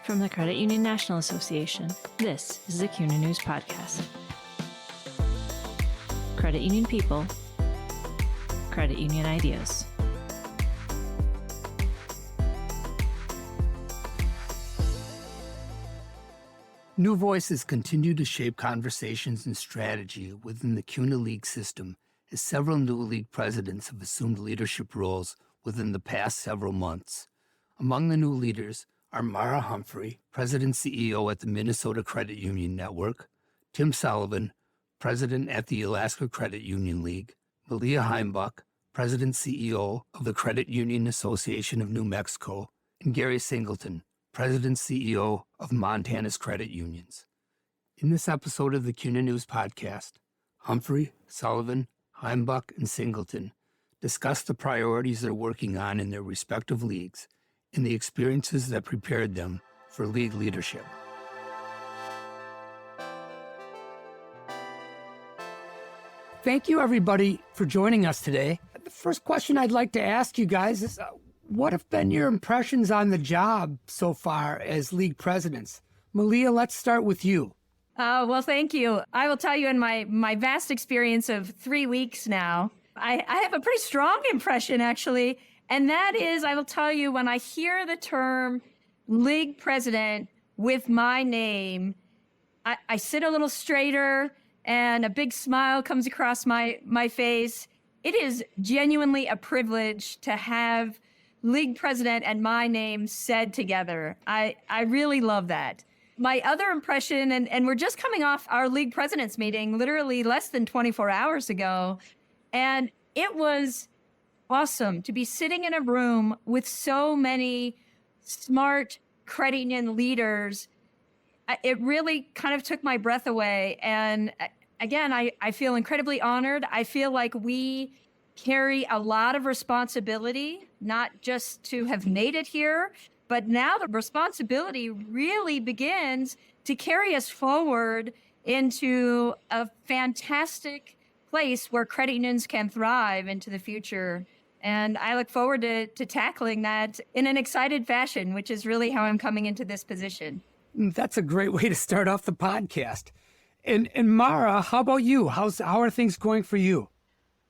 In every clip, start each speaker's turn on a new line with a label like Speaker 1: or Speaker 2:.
Speaker 1: From the Credit Union National Association, this is the CUNA News Podcast. Credit union people, credit union ideas.
Speaker 2: New voices continue to shape conversations and strategy within the CUNA-League system as several new league presidents have assumed leadership roles within the past several months. Among the new leaders are Mara Humphrey, President CEO at the Minnesota Credit Union Network, Tim Sullivan, President at the Alaska Credit Union League, Melia Heimbuck, President CEO of the Credit Union Association of New Mexico, and Gerry Singleton, President CEO of Montana's Credit Unions. In this episode of the CUNA News Podcast, Humphrey, Sullivan, Heimbuck, and Singleton discuss the priorities they're working on in their respective leagues and the experiences that prepared them for league leadership. Thank you, everybody, for joining us today. The first question I'd like to ask you guys is, what have been your impressions on the job so far as league presidents? Melia, let's start with you.
Speaker 3: Well, thank you. I will tell you, in my vast experience of 3 weeks now, I have a pretty strong impression, actually. And that is, I will tell you, when I hear the term league president with my name, I sit a little straighter and a big smile comes across my face. It is genuinely a privilege to have league president and my name said together. I really love that. My other impression, and we're just coming off our league president's meeting literally less than 24 hours ago, and it was awesome to be sitting in a room with so many smart credit union leaders. It really kind of took my breath away. And again, I feel incredibly honored. I feel like we carry a lot of responsibility, not just to have made it here, but now the responsibility really begins to carry us forward into a fantastic place where credit unions can thrive into the future. And I look forward to tackling that in an excited fashion, which is really how I'm coming into this position.
Speaker 2: That's a great way to start off the podcast. And Mara, how about you? How are things going for you?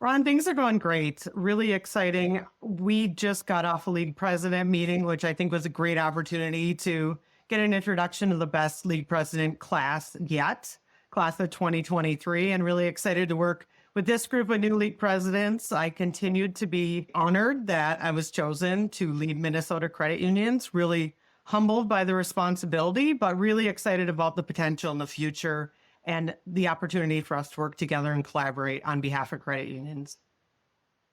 Speaker 4: Ron, things are going great. Really exciting. We just got off a league president meeting, which I think was a great opportunity to get an introduction to the best league president class yet, class of 2023, and really excited to work with this group of new league presidents. I continued to be honored that I was chosen to lead Minnesota credit unions, really humbled by the responsibility, but really excited about the potential in the future and the opportunity for us to work together and collaborate on behalf of credit unions.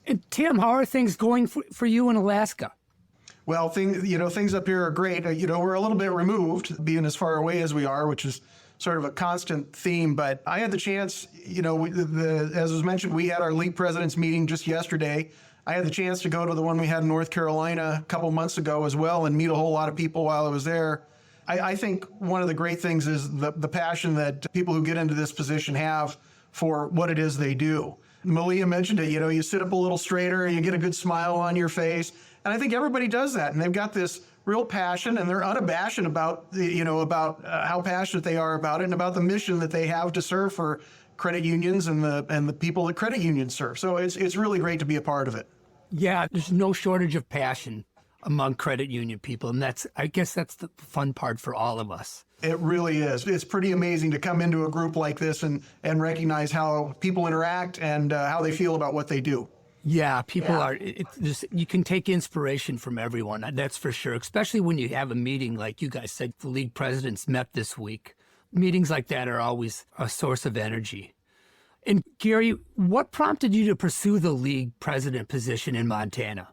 Speaker 2: And Tim, how are things going for you in Alaska?
Speaker 5: Well, things up here are great. We're a little bit removed, being as far away as we are, which is sort of a constant theme. But I had the chance, as was mentioned, we had our league presidents meeting just yesterday. I had the chance to go to the one we had in North Carolina a couple months ago as well and meet a whole lot of people while I was there. I think one of the great things is the passion that people who get into this position have for what it is they do. Melia mentioned it, you sit up a little straighter and you get a good smile on your face. And I think everybody does that. And they've got this real passion and they're unabashed about, how passionate they are about it and about the mission that they have to serve for credit unions and the people that credit unions serve. So it's really great to be a part of it.
Speaker 2: Yeah, there's no shortage of passion among credit union people. And I guess that's the fun part for all of us.
Speaker 5: It really is. It's pretty amazing to come into a group like this and recognize how people interact and how they feel about what they do.
Speaker 2: Yeah, people are, you can take inspiration from everyone. That's for sure. Especially when you have a meeting, like you guys said, the league presidents met this week. Meetings like that are always a source of energy. And Gerry, what prompted you to pursue the league president position in Montana?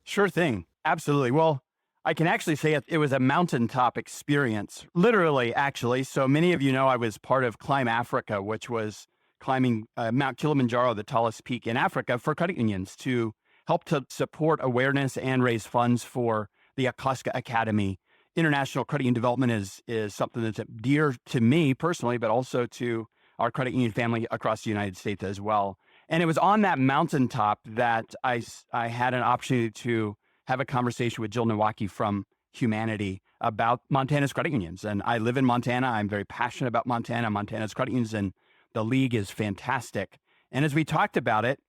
Speaker 6: Sure thing. Absolutely. Well, I can actually say it was a mountaintop experience, literally, actually. So many of you know I was part of Climb Africa, which was climbing Mount Kilimanjaro, the tallest peak in Africa, for credit unions to help to support awareness and raise funds for the Acosta Academy. International credit union development is something that's dear to me personally, but also to our credit union family across the United States as well. And it was on that mountaintop that I had an opportunity to have a conversation with Jill Nowacki from Humanity about Montana's credit unions. And I live in Montana. I'm very passionate about Montana's credit unions, and the league is fantastic. And as we talked about it,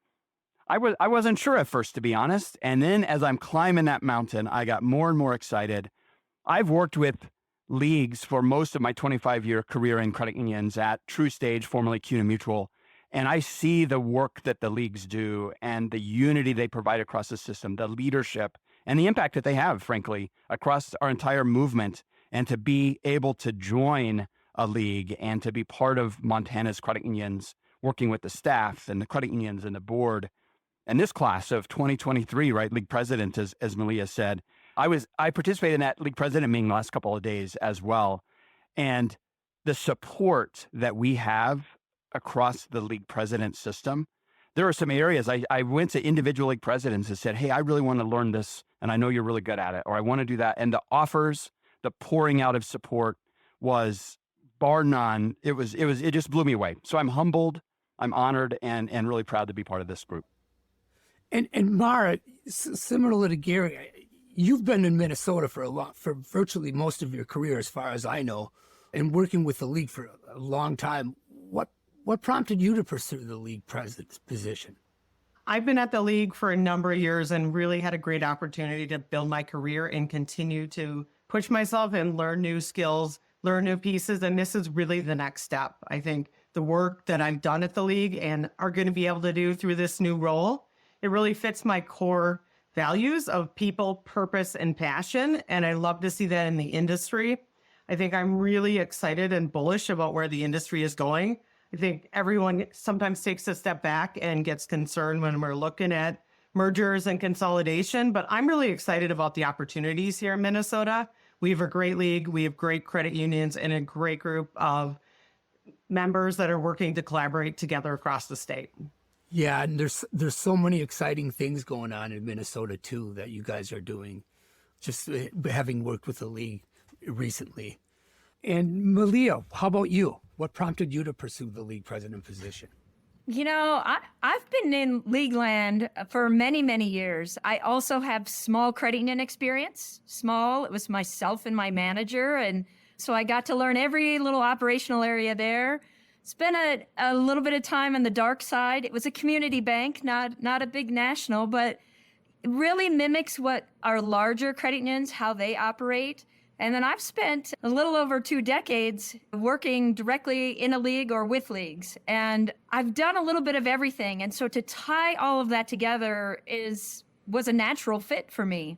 Speaker 6: I wasn't sure at first, to be honest. And then as I'm climbing that mountain, I got more and more excited. I've worked with leagues for most of my 25-year career in credit unions at True Stage, formerly CUNA Mutual. And I see the work that the leagues do and the unity they provide across the system, the leadership, and the impact that they have, frankly, across our entire movement. And to be able to join a league and to be part of Montana's credit unions, working with the staff and the credit unions and the board. And this class of 2023, right, league president, as Melia said, I participated in that league president meeting the last couple of days as well. And the support that we have across the league president system, there are some areas I went to individual league presidents and said, hey, I really want to learn this, and I know you're really good at it, or I want to do that. And the offers, the pouring out of support was bar none. It just blew me away. So I'm humbled, I'm honored, and really proud to be part of this group.
Speaker 2: And Mara, similar to Gerry, you've been in Minnesota for virtually most of your career, as far as I know, and working with the league for a long time. What prompted you to pursue the league president's position?
Speaker 4: I've been at the league for a number of years and really had a great opportunity to build my career and continue to push myself and learn new skills, learn new pieces. And this is really the next step. I think the work that I've done at the league and are going to be able to do through this new role, it really fits my core values of people, purpose, and passion. And I love to see that in the industry. I think I'm really excited and bullish about where the industry is going. I think everyone sometimes takes a step back and gets concerned when we're looking at mergers and consolidation, but I'm really excited about the opportunities here in Minnesota. We have a great league, we have great credit unions, and a great group of members that are working to collaborate together across the state.
Speaker 2: Yeah, and there's so many exciting things going on in Minnesota too that you guys are doing, just having worked with the league recently. And Melia, how about you? What prompted you to pursue the league president position?
Speaker 3: You know, I've been in league land for many, many years. I also have small credit union experience. Small, it was myself and my manager. And so I got to learn every little operational area there. Spent a little bit of time on the dark side. It was a community bank, not a big national, but it really mimics what our larger credit unions, how they operate. And then I've spent a little over 2 decades working directly in a league or with leagues. And I've done a little bit of everything. And so to tie all of that together was a natural fit for me.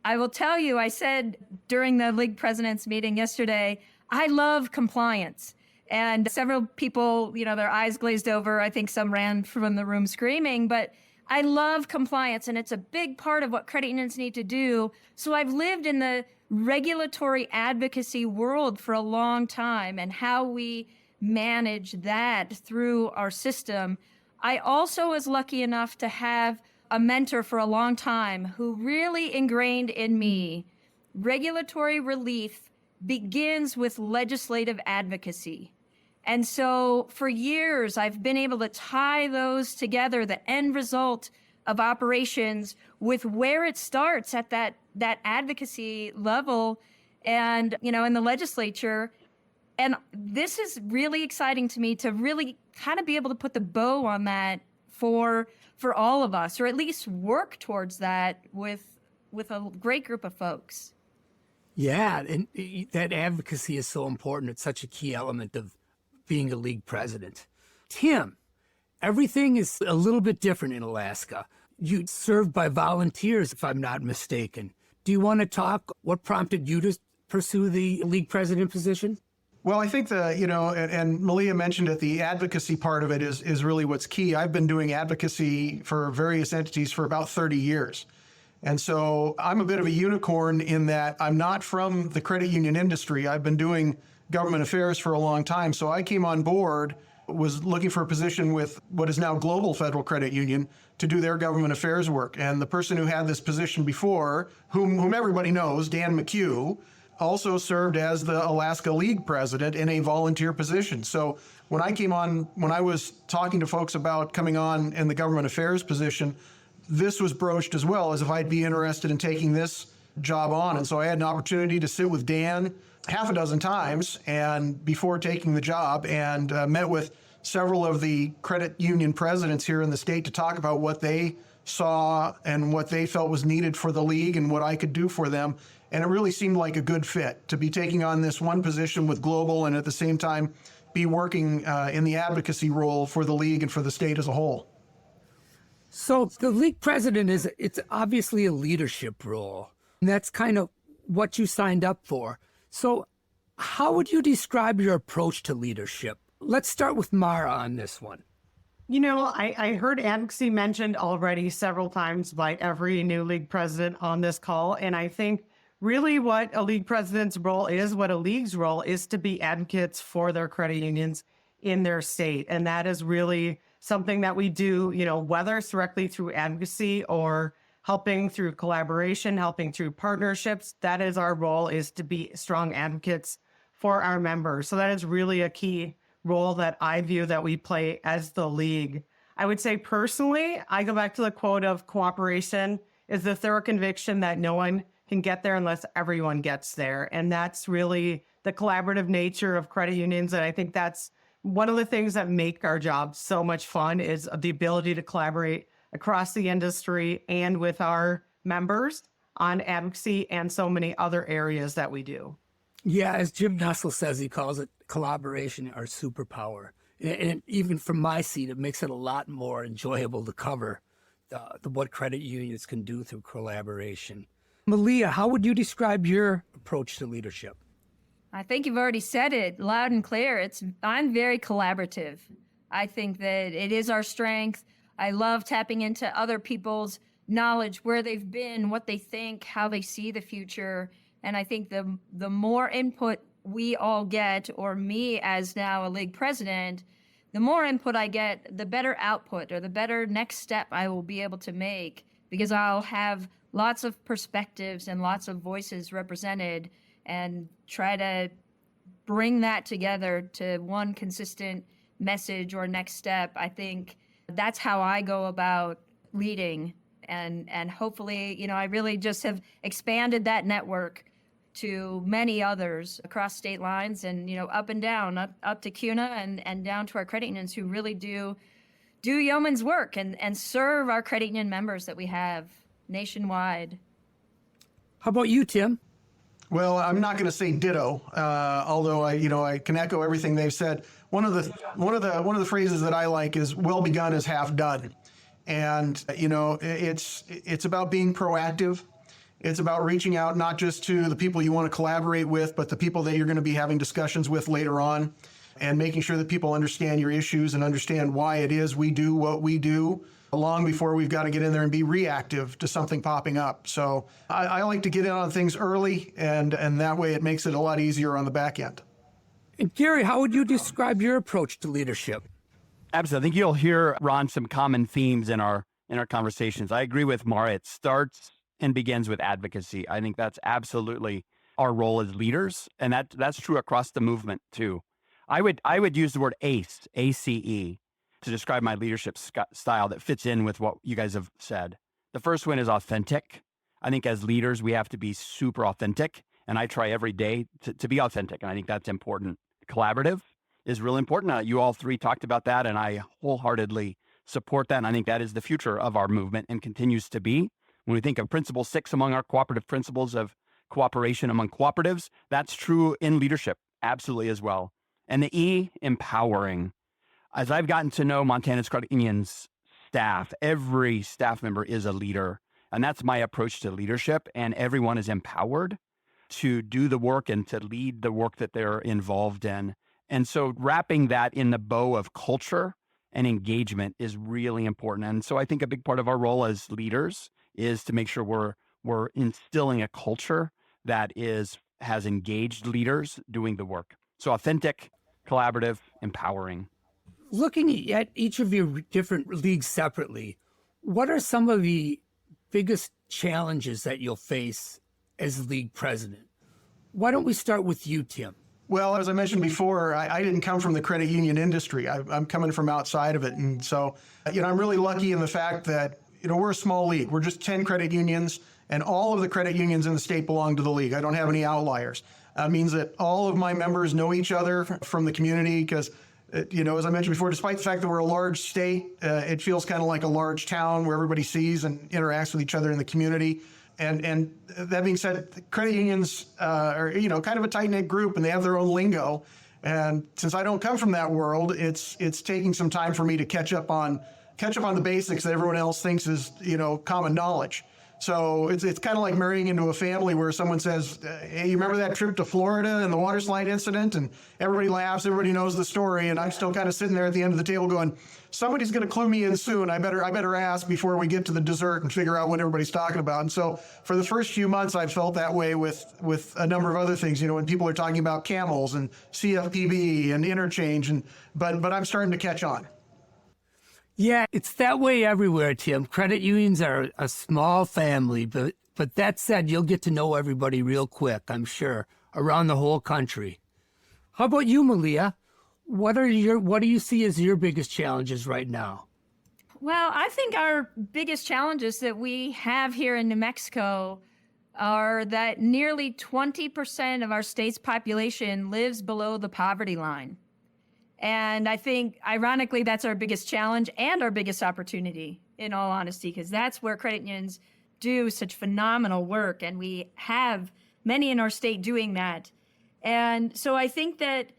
Speaker 3: I will tell you, I said during the league president's meeting yesterday, I love compliance. And several people, their eyes glazed over. I think some ran from the room screaming, but I love compliance, and it's a big part of what credit unions need to do. So I've lived in the regulatory advocacy world for a long time and how we manage that through our system. I also was lucky enough to have a mentor for a long time who really ingrained in me regulatory relief begins with legislative advocacy. And so for years, I've been able to tie those together, the end result of operations with where it starts at that advocacy level and, in the legislature. And this is really exciting to me to really kind of be able to put the bow on that for all of us, or at least work towards that with a great group of folks.
Speaker 2: Yeah, and that advocacy is so important. It's such a key element of being a league president. Tim, everything is a little bit different in Alaska. You served by volunteers, if I'm not mistaken. Do you want to talk what prompted you to pursue the league president position?
Speaker 5: Well, I think and Melia mentioned it, the advocacy part of it is really what's key. I've been doing advocacy for various entities for about 30 years. And so I'm a bit of a unicorn in that I'm not from the credit union industry. I've been doing government affairs for a long time. So I came on board, was looking for a position with what is now Global Federal Credit Union to do their government affairs work. And the person who had this position before, whom everybody knows, Dan McHugh, also served as the Alaska League president in a volunteer position. So when I was talking to folks about coming on in the government affairs position, this was broached as well, as if I'd be interested in taking this job on. And so I had an opportunity to sit with Dan half a dozen times and before taking the job, and met with several of the credit union presidents here in the state to talk about what they saw and what they felt was needed for the league and what I could do for them. And it really seemed like a good fit to be taking on this one position with global and at the same time be working in the advocacy role for the league and for the state as a whole.
Speaker 2: So the league president it's obviously a leadership role. And that's kind of what you signed up for. So how would you describe your approach to leadership? Let's start with Mara on this one.
Speaker 4: You know, I heard advocacy mentioned already several times by every new league president on this call. And I think really what a league president's role is, what a league's role is, to be advocates for their credit unions in their state. And that is really something that we do, you know, whether it's directly through advocacy or helping through collaboration, helping through partnerships. That is our role, is to be strong advocates for our members. So that is really a key role that I view that we play as the league. I would say personally, I go back to the quote of cooperation is the thorough conviction that no one can get there unless everyone gets there. And that's really the collaborative nature of credit unions. And I think that's one of the things that make our job so much fun, is the ability to collaborate across the industry and with our members on advocacy and so many other areas that we do.
Speaker 2: Yeah, as Jim Nussel says, he calls it collaboration our superpower. And even from my seat, it makes it a lot more enjoyable to cover what credit unions can do through collaboration. Melia, how would you describe your approach to leadership?
Speaker 3: I think you've already said it loud and clear. I'm very collaborative. I think that it is our strength. I love tapping into other people's knowledge, where they've been, what they think, how they see the future. And I think the more input we all get, or me as now a league president, the more input I get, the better output or the better next step I will be able to make, because I'll have lots of perspectives and lots of voices represented and try to bring that together to one consistent message or next step. I think that's how I go about leading. And hopefully, you know, I really just have expanded that network to many others across state lines and, you know, up and down, up to CUNA and down to our credit unions who really do yeoman's work and serve our credit union members that we have nationwide.
Speaker 2: How about you, Tim?
Speaker 5: Well, I'm not going to say ditto, although I can echo everything they've said. One of the phrases that I like is "well begun is half done," and it's about being proactive. It's about reaching out not just to the people you want to collaborate with, but the people that you're going to be having discussions with later on, and making sure that people understand your issues and understand why it is we do what we do, long before we've got to get in there and be reactive to something popping up. So I like to get in on things early, and that way it makes it a lot easier on the back end.
Speaker 2: And Gerry, how would you describe your approach to leadership?
Speaker 6: Absolutely. I think you'll hear, Ron, some common themes in our conversations. I agree with Mara. It starts and begins with advocacy. I think that's absolutely our role as leaders, and that's true across the movement too. I would use the word ACE, ACE, to describe my leadership style that fits in with what you guys have said. The first one is authentic. I think as leaders, we have to be super authentic, and I try every day to be authentic, and I think that's important. Collaborative is real important. You all three talked about that, and I wholeheartedly support that, and I think that is the future of our movement and continues to be. When we think of Principle 6 among our cooperative principles of cooperation among cooperatives, that's true in leadership, absolutely as well. And the E, empowering. As I've gotten to know Montana's credit union's staff, every staff member is a leader. And that's my approach to leadership. And everyone is empowered to do the work and to lead the work that they're involved in. And so wrapping that in the bow of culture and engagement is really important. And so I think a big part of our role as leaders is to make sure we're instilling a culture that has engaged leaders doing the work. So authentic, collaborative, empowering.
Speaker 2: Looking at each of your different leagues separately, what are some of the biggest challenges that you'll face as league president? Why don't we start with you, Tim?
Speaker 5: Well, as I mentioned before, I didn't come from the credit union industry. I'm coming from outside of it. And so, I'm really lucky in the fact that, we're a small league. We're just 10 credit unions, and all of the credit unions in the state belong to the league. I don't have any outliers. That means that all of my members know each other from the community because, as I mentioned before, despite the fact that we're a large state, it feels kind of like a large town where everybody sees and interacts with each other in the community. And that being said, credit unions are, kind of a tight-knit group, and they have their own lingo. And since I don't come from that world, it's taking some time for me to catch up on the basics that everyone else thinks is, common knowledge. So it's kind of like marrying into a family where someone says, hey, you remember that trip to Florida and the water slide incident? And everybody laughs, everybody knows the story. And I'm still kind of sitting there at the end of the table going, somebody's going to clue me in soon. I better ask before we get to the dessert and figure out what everybody's talking about. And so for the first few months, I've felt that way with a number of other things, when people are talking about camels and CFPB and interchange. But I'm starting to catch on.
Speaker 2: Yeah, it's that way everywhere, Tim. Credit unions are a small family, but that said, you'll get to know everybody real quick, I'm sure, around the whole country. How about you, Melia? What do you see as your biggest challenges right now?
Speaker 3: Well, I think our biggest challenges that we have here in New Mexico are that nearly 20% of our state's population lives below the poverty line. And I think, ironically, that's our biggest challenge and our biggest opportunity, in all honesty, because that's where credit unions do such phenomenal work. And we have many in our state doing that. And so I think that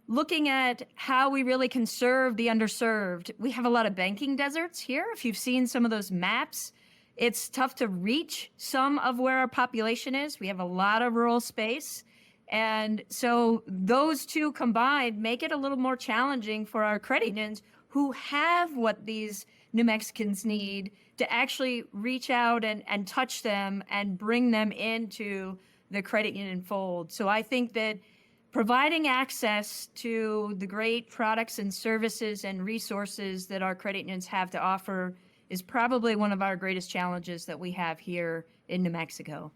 Speaker 3: looking at how we really can serve the underserved, we have a lot of banking deserts here. If you've seen some of those maps, it's tough to reach some of where our population is. We have a lot of rural space. And so those two combined make it a little more challenging for our credit unions who have what these New Mexicans need to actually reach out and touch them and bring them into the credit union fold. So I think that providing access to the great products and services and resources that our credit unions have to offer is probably one of our greatest challenges that we have here in New Mexico.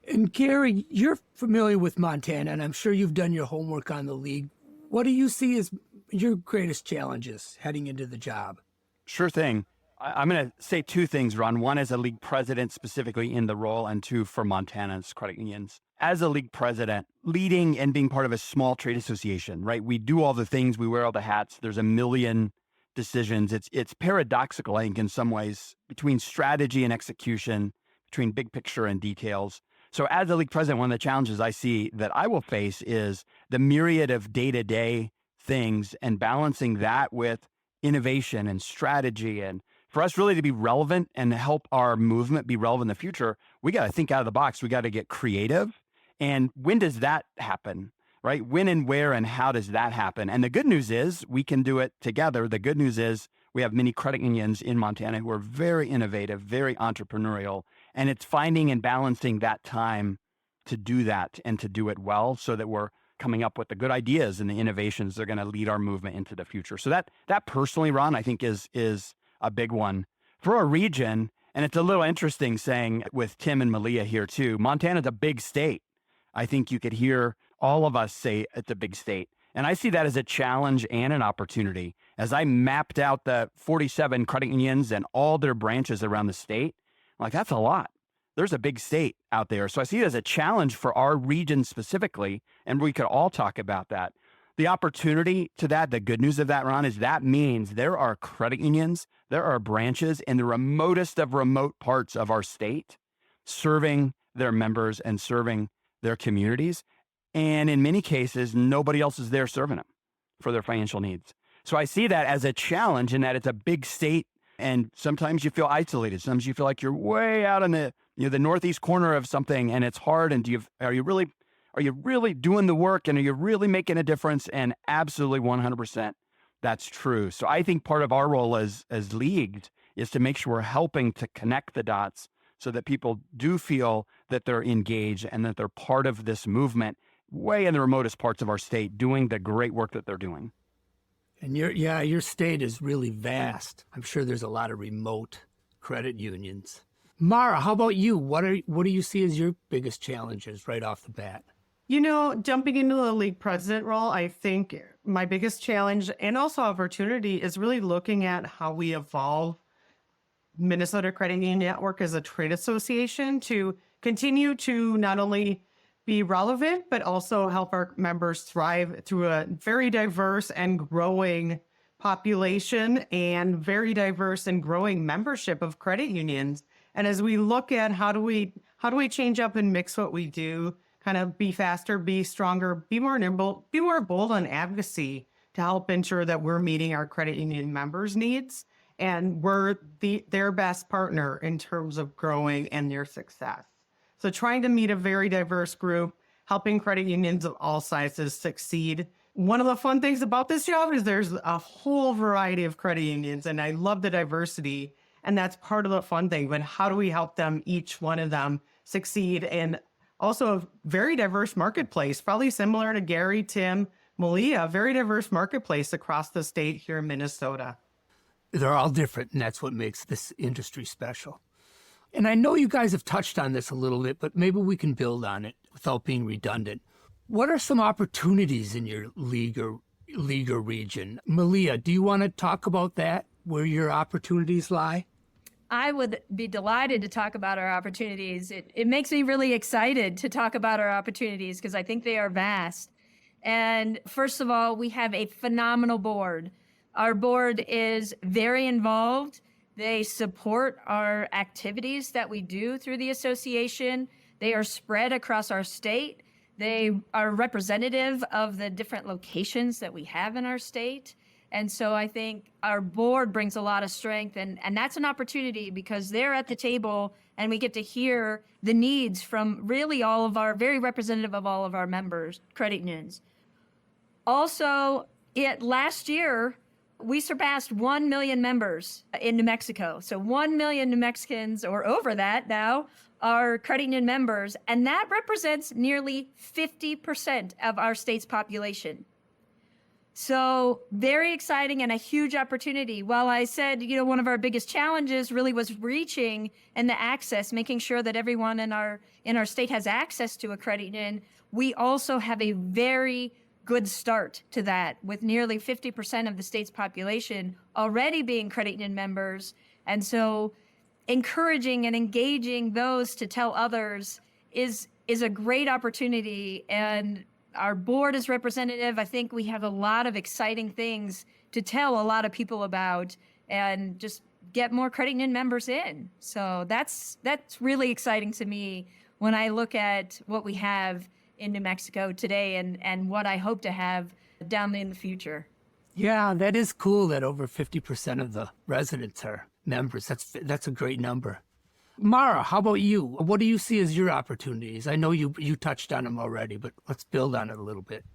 Speaker 2: And Gerry, you're familiar with Montana, and I'm sure you've done your homework on the league. What do you see as your greatest challenges heading into the job?
Speaker 6: Sure thing. I'm going to say two things, Ron. One as a league president specifically in the role, and two for Montana's credit unions. As a league president, leading and being part of a small trade association, right? We do all the things, we wear all the hats. There's a million decisions. It's paradoxical, I think, in some ways, between strategy and execution, between big picture and details. So as a league president, one of the challenges I see that I will face is the myriad of day-to-day things and balancing that with innovation and strategy. And for us really to be relevant and help our movement be relevant in the future, we got to think out of the box. We got to get creative. And when does that happen, right? When and where and how does that happen? And the good news is we can do it together. The good news is we have many credit unions in Montana who are very innovative, very entrepreneurial. And it's finding and balancing that time to do that and to do it well so that we're coming up with the good ideas and the innovations that are going to lead our movement into the future. So that personally, Ron, I think is a big one. For our region, and it's a little interesting saying with Tim and Melia here too, Montana's a big state. I think you could hear all of us say it's a big state. And I see that as a challenge and an opportunity. As I mapped out the 47 credit unions and all their branches around the state, I'm like, that's a lot. There's a big state out there. So I see it as a challenge for our region specifically, and we could all talk about that. The opportunity to that, the good news of that, Ron, is that means there are credit unions, there are branches in the remotest of remote parts of our state serving their members and serving their communities. And in many cases, nobody else is there serving them for their financial needs. So I see that as a challenge in that it's a big state, and sometimes you feel isolated. Sometimes you feel like you're way out in the northeast corner of something, and it's hard. And are you really doing the work, and are you really making a difference? And absolutely 100%, that's true. So I think part of our role as leagues is to make sure we're helping to connect the dots so that people do feel that they're engaged and that they're part of this movement way in the remotest parts of our state doing the great work that they're doing.
Speaker 2: And your state is really vast. I'm sure there's a lot of remote credit unions. Mara, how about you? What do you see as your biggest challenges right off the bat?
Speaker 4: Jumping into the league president role, I think my biggest challenge and also opportunity is really looking at how we evolve Minnesota Credit Union Network as a trade association to continue to not only be relevant, but also help our members thrive through a very diverse and growing population and very diverse and growing membership of credit unions. And as we look at how do we change up and mix what we do, kind of be faster, be stronger, be more nimble, be more bold on advocacy to help ensure that we're meeting our credit union members' needs and we're their best partner in terms of growing and their success. So trying to meet a very diverse group, helping credit unions of all sizes succeed. One of the fun things about this job is there's a whole variety of credit unions, and I love the diversity, and that's part of the fun thing. But how do we help them, each one of them, succeed? And also a very diverse marketplace, probably similar to Gerry, Tim, Melia, very diverse marketplace across the state here in Minnesota.
Speaker 2: They're all different, and that's what makes this industry special. And I know you guys have touched on this a little bit, but maybe we can build on it without being redundant. What are some opportunities in your league or region? Melia, do you want to talk about that, where your opportunities lie?
Speaker 3: I would be delighted to talk about our opportunities. It makes me really excited to talk about our opportunities because I think they are vast. And first of all, we have a phenomenal board. Our board is very involved. They support our activities that we do through the association. They are spread across our state. They are representative of the different locations that we have in our state. And so I think our board brings a lot of strength, and that's an opportunity because they're at the table and we get to hear the needs from really all of our, very representative of all of our members, credit unions. Also, last year, we surpassed 1 million members in New Mexico. So 1 million New Mexicans, or over that now, are credit union members, and that represents nearly 50% of our state's population. So very exciting and a huge opportunity. While I said, one of our biggest challenges really was reaching and the access, making sure that everyone in our state has access to a credit union, we also have a very good start to that, with nearly 50% of the state's population already being credit union members. And so encouraging and engaging those to tell others is a great opportunity. And our board is representative. I think we have a lot of exciting things to tell a lot of people about and just get more credit union members in. So that's really exciting to me when I look at what we have in New Mexico today and what I hope to have down in the future.
Speaker 2: Yeah, that is cool that over 50% of the residents are members. That's a great number. Mara, how about you? What do you see as your opportunities? I know you touched on them already, but let's build on it a little bit.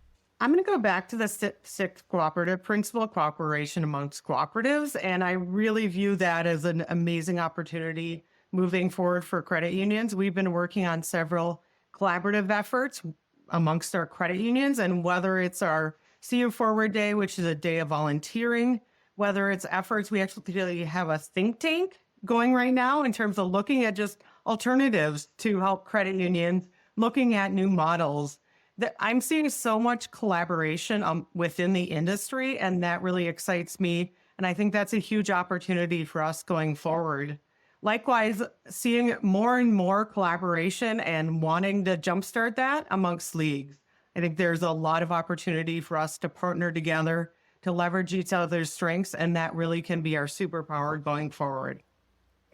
Speaker 4: I'm going to go back to the sixth cooperative principle, cooperation amongst cooperatives, and I really view that as an amazing opportunity moving forward for credit unions. We've been working on several collaborative efforts amongst our credit unions, and whether it's our See You Forward Day, which is a day of volunteering, whether it's efforts, we actually have a think tank going right now in terms of looking at just alternatives to help credit unions, looking at new models. That I'm seeing so much collaboration within the industry, and that really excites me. And I think that's a huge opportunity for us going forward. Likewise, seeing more and more collaboration and wanting to jumpstart that amongst leagues. I think there's a lot of opportunity for us to partner together, to leverage each other's strengths, and that really can be our superpower going forward.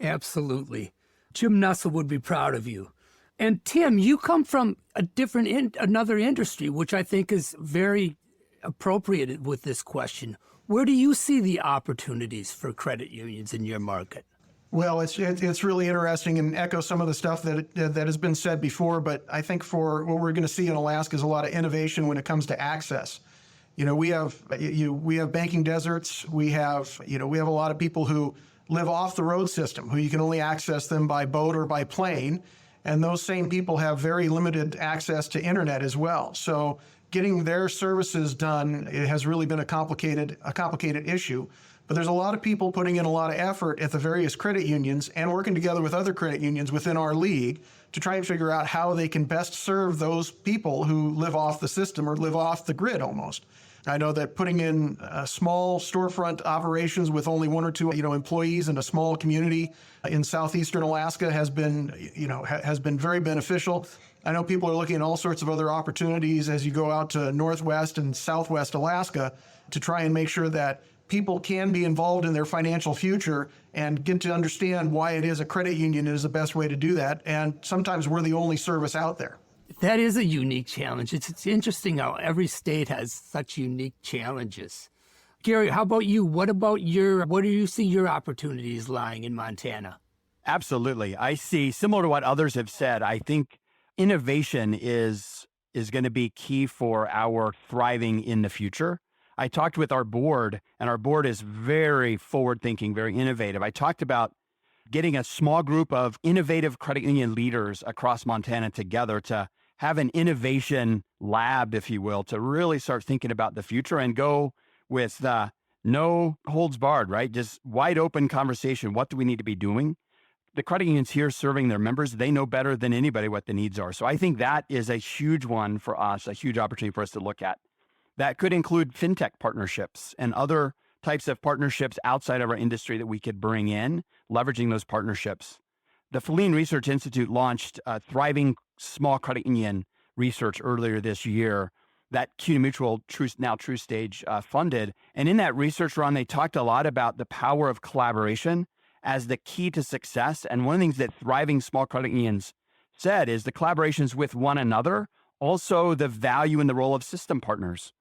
Speaker 2: Absolutely. Jim Nussel would be proud of you. And Tim, you come from another industry, which I think is very appropriate with this question. Where do you see the opportunities for credit unions in your market?
Speaker 5: Well, it's really interesting and echo some of the stuff that has been said before, but I think for what we're going to see in Alaska is a lot of innovation when it comes to access. We have banking deserts. We have a lot of people who live off the road system, who you can only access them by boat or by plane. And those same people have very limited access to internet as well. So getting their services done, it has really been a complicated issue. But there's a lot of people putting in a lot of effort at the various credit unions and working together with other credit unions within our league to try and figure out how they can best serve those people who live off the system or live off the grid almost. I know that putting in small storefront operations with only one or two, employees in a small community in southeastern Alaska has been very beneficial. I know people are looking at all sorts of other opportunities as you go out to northwest and southwest Alaska to try and make sure that people can be involved in their financial future and get to understand why it is a credit union is the best way to do that. And sometimes we're the only service out there.
Speaker 2: That is a unique challenge. It's interesting how every state has such unique challenges. Gerry, how about you? Where do you see your opportunities lying in Montana?
Speaker 6: Absolutely. I see, similar to what others have said, I think innovation is going to be key for our thriving in the future. I talked with our board, and our board is very forward-thinking, very innovative. I talked about getting a small group of innovative credit union leaders across Montana together to have an innovation lab, if you will, to really start thinking about the future and go with no holds barred, right? Just wide open conversation. What do we need to be doing? The credit unions here serving their members, they know better than anybody what the needs are. So I think that is a huge one for us, a huge opportunity for us to look at. That could include fintech partnerships and other types of partnerships outside of our industry that we could bring in, leveraging those partnerships. The Feline Research Institute launched Thriving Small Credit Union research earlier this year that CUNA Mutual, now TruStage, funded. And in that research run, they talked a lot about the power of collaboration as the key to success. And one of the things that Thriving Small Credit Unions said is the collaborations with one another, also the value and the role of system partners,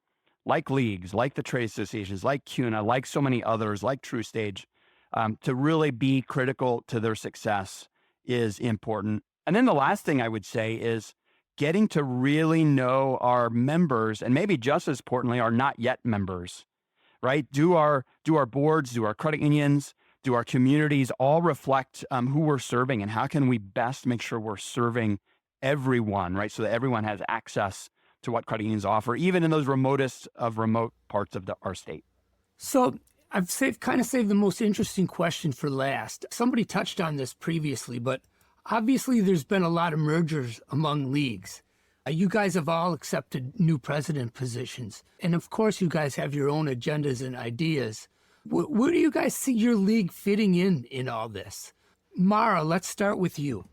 Speaker 6: like leagues, like the trade associations, like CUNA, like so many others, like TruStage, to really be critical to their success is important. And then the last thing I would say is getting to really know our members, and maybe just as importantly, our not yet members, right? Do our boards, do our credit unions, do our communities all reflect who we're serving, and how can we best make sure we're serving everyone, right? So that everyone has access to what credit unions offer, even in those remotest of remote parts of our state.
Speaker 2: So I've saved the most interesting question for last. Somebody touched on this previously, but obviously there's been a lot of mergers among leagues. You guys have all accepted new president positions. And of course, you guys have your own agendas and ideas. Where do you guys see your league fitting in all this? Mara, let's start with you.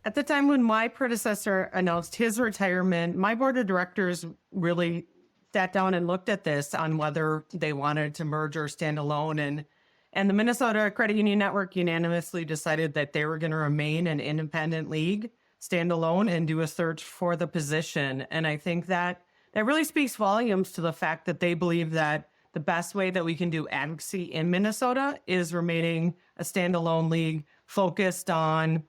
Speaker 4: At the time when my predecessor announced his retirement, my board of directors really sat down and looked at this on whether they wanted to merge or stand alone. And the Minnesota Credit Union Network unanimously decided that they were going to remain an independent league, stand alone, and do a search for the position. And I think that really speaks volumes to the fact that they believe that the best way that we can do advocacy in Minnesota is remaining a standalone league focused on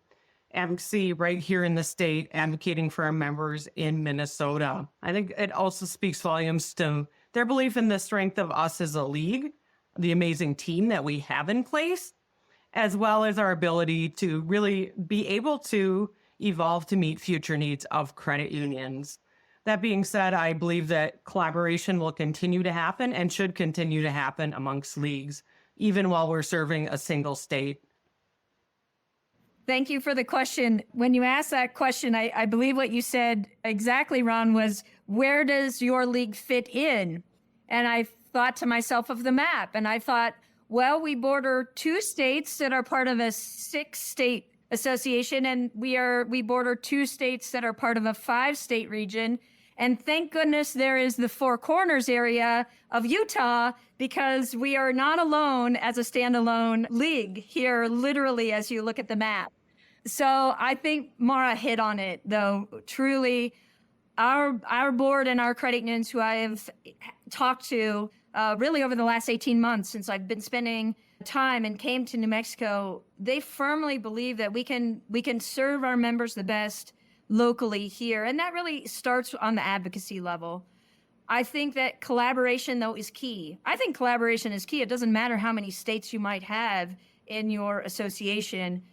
Speaker 4: advocacy right here in the state, advocating for our members in Minnesota. I think it also speaks volumes to their belief in the strength of us as a league, the amazing team that we have in place, as well as our ability to really be able to evolve to meet future needs of credit unions. That being said, I believe that collaboration will continue to happen and should continue to happen amongst leagues, even while we're serving a single state.
Speaker 3: Thank you for the question. When you asked that question, I believe what you said exactly, Ron, was where does your league fit in? And I thought to myself of the map, and I thought, well, we border 2 states that are part of a 6-state association, and we border 2 states that are part of a 5-state region. And thank goodness there is the Four Corners area of Utah, because we are not alone as a standalone league here, literally, as you look at the map. So I think Mara hit on it, though. Truly, our board and our credit unions who I have talked to really over the last 18 months since I've been spending time and came to New Mexico, they firmly believe that we can serve our members the best locally here. And that really starts on the advocacy level. I think that collaboration, though, is key. I think collaboration is key. It doesn't matter how many states you might have in your association.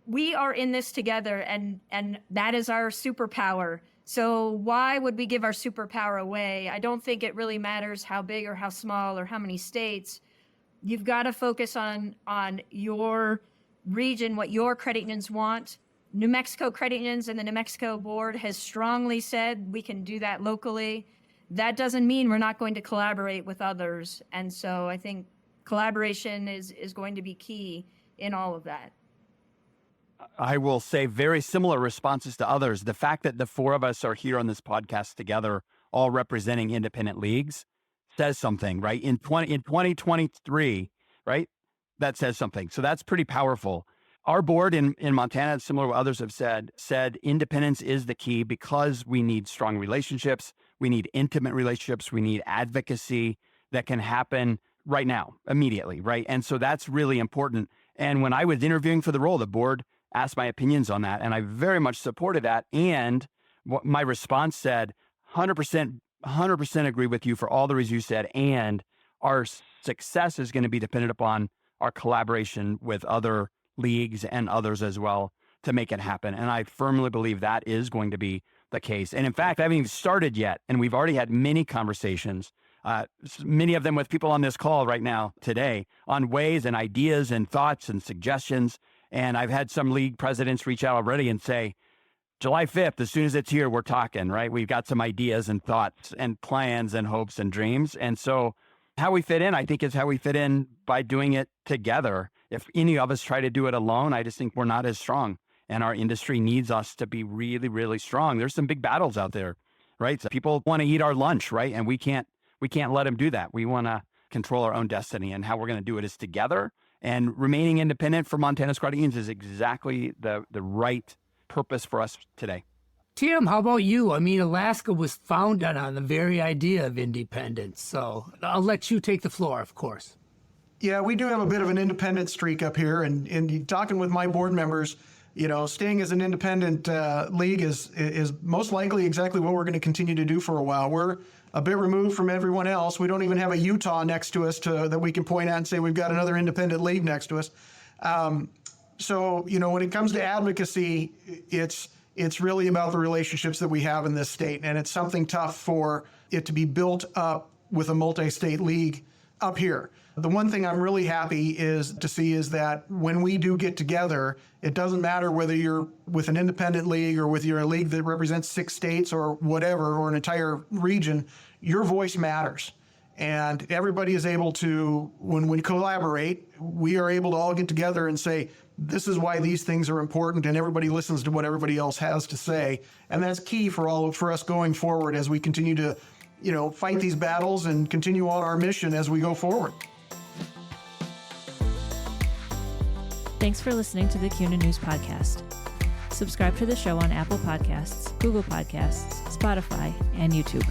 Speaker 3: We are in this together, and that is our superpower. So why would we give our superpower away? I don't think it really matters how big or how small or how many states. You've got to focus on your region, what your credit unions want. New Mexico credit unions and the New Mexico board has strongly said we can do that locally. that doesn't mean we're not going to collaborate with others. And so I think collaboration is going to be key in all of that.
Speaker 6: I will say very similar responses to others. The fact that the four of us are here on this podcast together, all representing independent leagues, says something, right? In 2023, right? That says something. So that's pretty powerful. Our board in Montana, similar to what others have said independence is the key because we need strong relationships. We need intimate relationships. We need advocacy that can happen right now, immediately, right? And so that's really important. And when I was interviewing for the role, the board asked my opinions on that, and I very much supported that. And what my response said, 100% agree with you for all the reasons you said, and our success is going to be dependent upon our collaboration with other leagues and others as well to make it happen. And I firmly believe that is going to be the case. And in fact, I haven't even started yet, and we've already had many conversations, many of them with people on this call right now today, on ways and ideas and thoughts and suggestions. And I've had some league presidents reach out already and say, July 5th, as soon as it's here, we're talking, right? We've got some ideas and thoughts and plans and hopes and dreams. And so how we fit in, I think, is how we fit in by doing it together. If any of us try to do it alone, I just think we're not as strong. And our industry needs us to be really, really strong. There's some big battles out there, right? So people want to eat our lunch, right? And we can't let them do that. We want to control our own destiny, and how we're going to do it is together. And remaining independent for Montana Squatians is exactly the right purpose for us today.
Speaker 2: Tim, how about you? I mean, Alaska was founded on the very idea of independence. So I'll let you take the floor, of course.
Speaker 5: Yeah, we do have a bit of an independent streak up here. And talking with my board members, staying as an independent league is most likely exactly what we're going to continue to do for a while. We're a bit removed from everyone else. We don't even have a Utah next to us that we can point at and say we've got another independent league next to us. So when it comes to advocacy, it's really about the relationships that we have in this state. And it's something tough for it to be built up with a multi-state league up here. The one thing I'm really happy to see is that when we do get together, it doesn't matter whether you're with an independent league or with your league that represents 6 states or whatever, or an entire region, your voice matters. And everybody is able to, when we collaborate, we are able to all get together and say, this is why these things are important, and everybody listens to what everybody else has to say. And that's key for us going forward as we continue to, fight these battles and continue on our mission as we go forward.
Speaker 1: Thanks for listening to the CUNA News Podcast. Subscribe to the show on Apple Podcasts, Google Podcasts, Spotify, and YouTube.